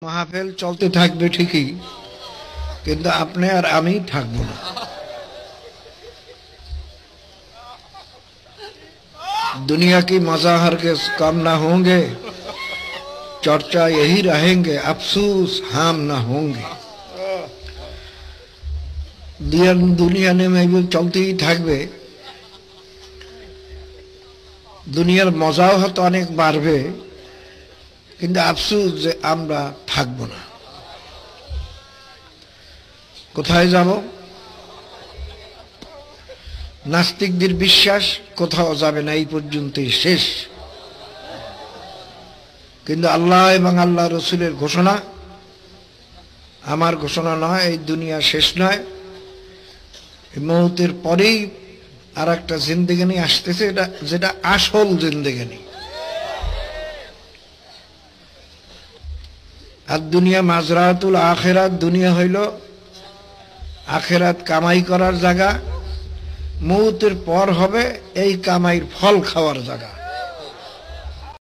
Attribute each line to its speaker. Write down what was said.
Speaker 1: মাহফিল চলতে থাকবে ঠিকই, কিন্তু আপনি আর আমি থাকবো না। दुनिया की मज़ाहर के कम ना होंगे, चर्चा यही रहेंगे, अफसोस हम ना होंगे। दुनिया ने महबूब चलती ही থাকবে, দুনিয়ার মজাও হয়তো অনেক বাড়বে, কিন্তু আফসোস যে আমরা থাকবো না। কোথায় যাব? নাস্তিকদের বিশ্বাস কোথাও যাবে না, এই পর্যন্তই শেষ। কিন্তু আল্লাহ এবং আল্লাহ রসুলের ঘোষণা, আমার ঘোষণা নয়, এই দুনিয়া শেষ নয়, মৌতের পরেই আর একটা জিন্দেগানি আসতেছে, যেটা আসল জিন্দেগানি। আর দুনিয়া মাজরাতুল আখিরাত, দুনিয়া হইল আখিরাত কামাই করার জায়গা, মৌতের পর হবে এই কামাইয়ের ফল খাওয়ার জায়গা।